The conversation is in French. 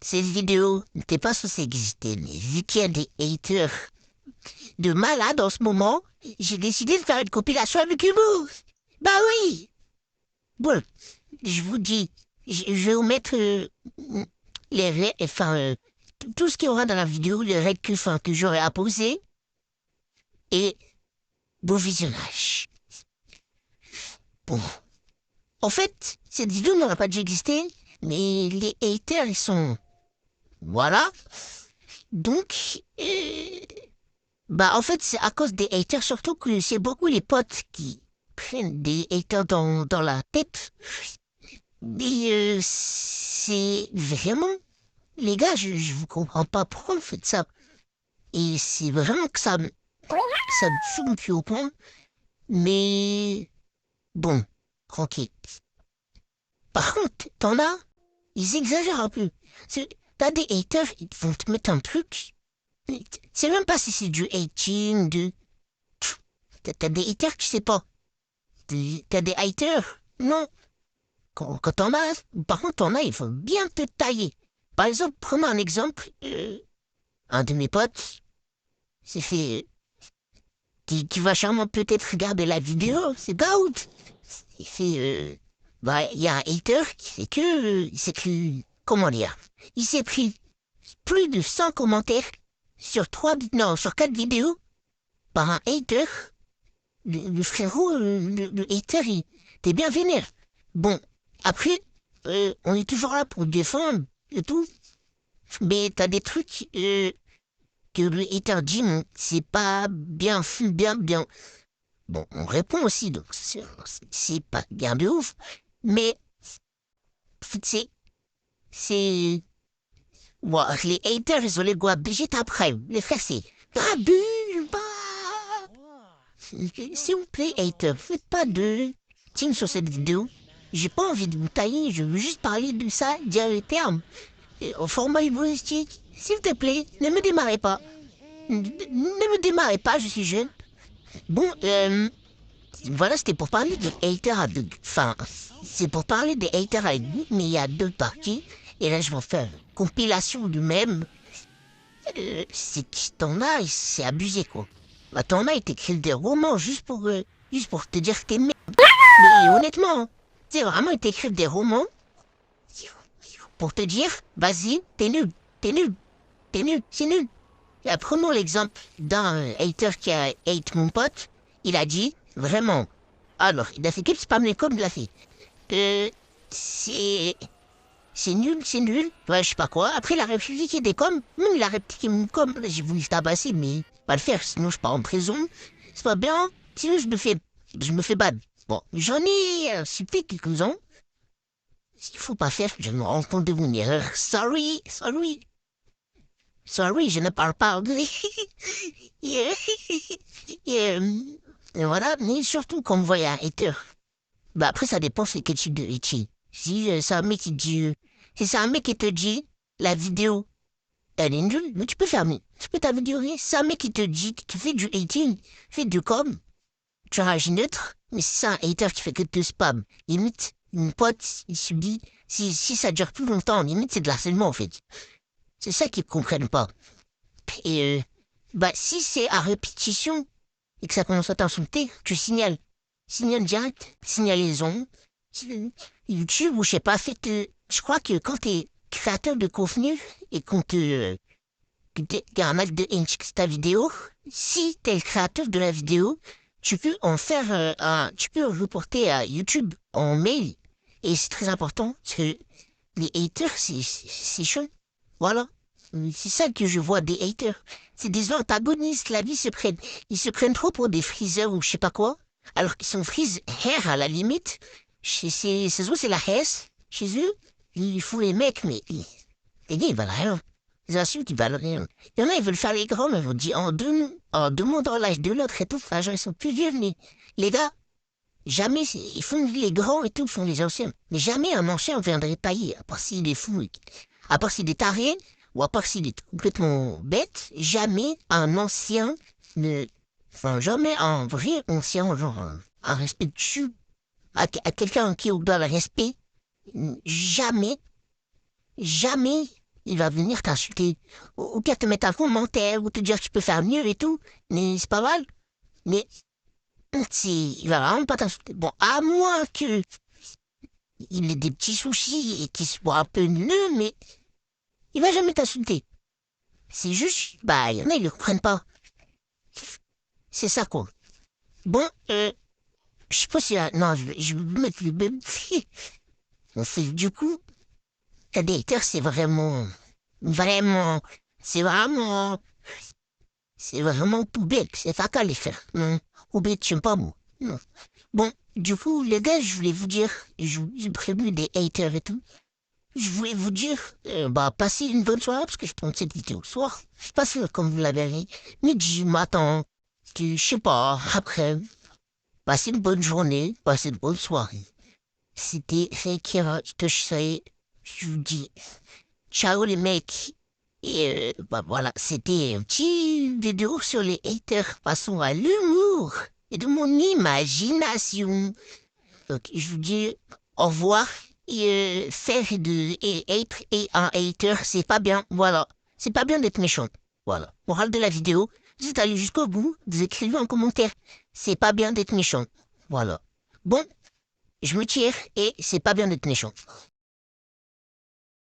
cette vidéo n'était pas censée exister, mais vu qu'il y a des haters de malades en ce moment, j'ai décidé de faire une compilation avec humour. Bah oui. Bon, je vous dis, je vais vous mettre tout ce qu'il y aura dans la vidéo, les règles que j'aurai à poser, et bon visionnage. Bon, en fait, cette vidéo n'aurait pas dû exister, mais les haters, ils sont... Voilà. Donc, bah en fait, c'est à cause des haters, surtout que c'est beaucoup les potes qui prennent des haters dans la tête. Et c'est vraiment... Les gars, je vous comprends pas pourquoi vous faites ça. Et c'est vraiment que ça me fume plus au point. Mais bon, tranquille. Par contre, t'en as, ils exagèrent un peu. T'as des haters, ils vont te mettre un truc. C'est même pas si c'est du hating, T'as des haters, tu sais pas. T'as des haters. Non. Quand t'en as, par contre, t'en as, il faut bien te tailler. Par exemple, prenons un exemple. Un de mes potes s'est fait... qui va sûrement peut-être regarder la vidéo, c'est Daoud. Il fait... bah, il y a un hater qui fait que... il s'est pris... Comment dire? Il s'est pris plus de 100 commentaires sur sur 4 vidéos par un hater. Le frérot, le hater, il était bien vénère. Bon, après, on est toujours là pour défendre et tout, mais t'as des trucs que le hater dit, c'est pas bien, bien. Bon, on répond aussi, donc c'est pas bien de ouf, mais c'est, c'est, bon, les haters, ils ont les goûts obligés après, les frères, c'est, abuse pas! S'il vous plaît, haters, faites pas de team sur cette vidéo. J'ai pas envie de vous tailler, je veux juste parler de ça, dire les termes. Au format humoristique, s'il te plaît, ne me démarrez pas. Ne me démarrez pas, je suis jeune. Bon, voilà, c'était pour parler des haters à deux... Enfin, c'est pour parler des haters avec vous, mais il y a deux parties. Et là, je vais faire une compilation du même. C'est que t'en as, c'est abusé, quoi. Bah, t'en as, il t'écrit des romans juste pour te dire que t'es merde. Mais honnêtement, c'est vraiment, il t'écrit des romans pour te dire, vas-y, t'es nul, t'es nul, c'est nul. Prenons l'exemple d'un hater qui a hate mon pote. Il a dit, vraiment. Alors, il a fait quel spam les com, il a fait. Euh, c'est... C'est nul, c'est nul. Ouais, je sais pas quoi. Après, il a répliqué des coms. Même il a répliqué mon com. J'ai voulu le tabasser, mais pas le faire, sinon je pars en prison. C'est pas bien. Sinon, je me fais ban. Bon, j'en ai insulté quelques-uns. Ce qu'il faut pas faire, je me rends compte de mon erreur. Sorry, je ne parle pas anglais. Yeah. Yeah. Et voilà, mais surtout quand on voit un hater. Bah après, ça dépend c'est quel type de hater. Si c'est un mec qui dit... si c'est un mec qui te dit, la vidéo, elle est nulle, mais tu peux faire mieux. Tu peux t'améliorer. C'est un mec qui te dit, qui fait du hating, fait du com, tu réagis neutre, mais si c'est un hater qui fait que de spam, limite, une pote, il subit, si ça dure plus longtemps, limite, c'est de l'harcèlement, en fait. C'est ça qu'ils comprennent pas. Et bah si c'est à répétition et que ça commence à t'insulter, tu signales. Signale direct, signalaison. YouTube ou je sais pas, fait je crois que quand t'es créateur de contenu et qu'on que t'es un acte de haine sur ta vidéo, si t'es le créateur de la vidéo, tu peux en faire tu peux reporter à YouTube en mail. Et c'est très important, parce que les haters, c'est chaud. Voilà. C'est ça que je vois des haters. C'est des antagonistes, la vie se prennent. Ils se prennent trop pour des friseurs ou je sais pas quoi. Alors qu'ils sont frise hair à la limite. C'est la haisse. Chez eux, ils font les mecs, mais les gars, ils valent rien. Les insultes, ils valent rien. Il y en a, ils veulent faire les grands, mais ils vont dire en deux mots dans l'âge de l'autre et tout. Enfin, genre, ils sont plus vieux, mais les gars, jamais, ils font les grands et tout, ils font les anciens. Mais jamais un ancien viendrait tailler, à part s'il est fou, à part s'il est taré, ou à part s'il est complètement bête, jamais un ancien ne, enfin, jamais un vrai ancien, genre, un respect dessus, à quelqu'un qui doit le respect, jamais, jamais il va venir t'insulter. Ou bien te mettre un commentaire, ou te dire que tu peux faire mieux et tout. Mais c'est pas mal. Mais il va vraiment pas t'insulter. Bon, à moins que il ait des petits soucis et qu'il soit un peu nœud, mais il va jamais t'insulter. C'est juste, bah, il y en a, ils le comprennent pas. C'est ça, quoi. Bon, je sais pas si... non, je vais mettre le même prix. Du coup, la haters, c'est vraiment... Vraiment... C'est vraiment... C'est vraiment poubelle. C'est pas qu'à les faire. Non, poubelle, j'aime pas, moi. Non. Bon, du coup, les gars, je voulais vous dire... J'ai prévu des haters et tout. Je voulais vous dire... bah, passez une bonne soirée, parce que je prends cette vidéo le soir. Je sais pas si, comme vous l'avez dit, midi, matin, je sais pas, après... Passez une bonne journée, passez une bonne soirée. C'était Rekira, je vous dis ciao les mecs. Et bah voilà, c'était une petite vidéo sur les haters. Passons à l'humour et de mon imagination. Donc je vous dis au revoir. Et être et un hater, c'est pas bien. Voilà, c'est pas bien d'être méchant. Voilà. Morale de la vidéo, vous êtes allé jusqu'au bout, vous écrivez en commentaire. C'est pas bien d'être méchant. Voilà. Bon, je me tire et c'est pas bien d'être méchant.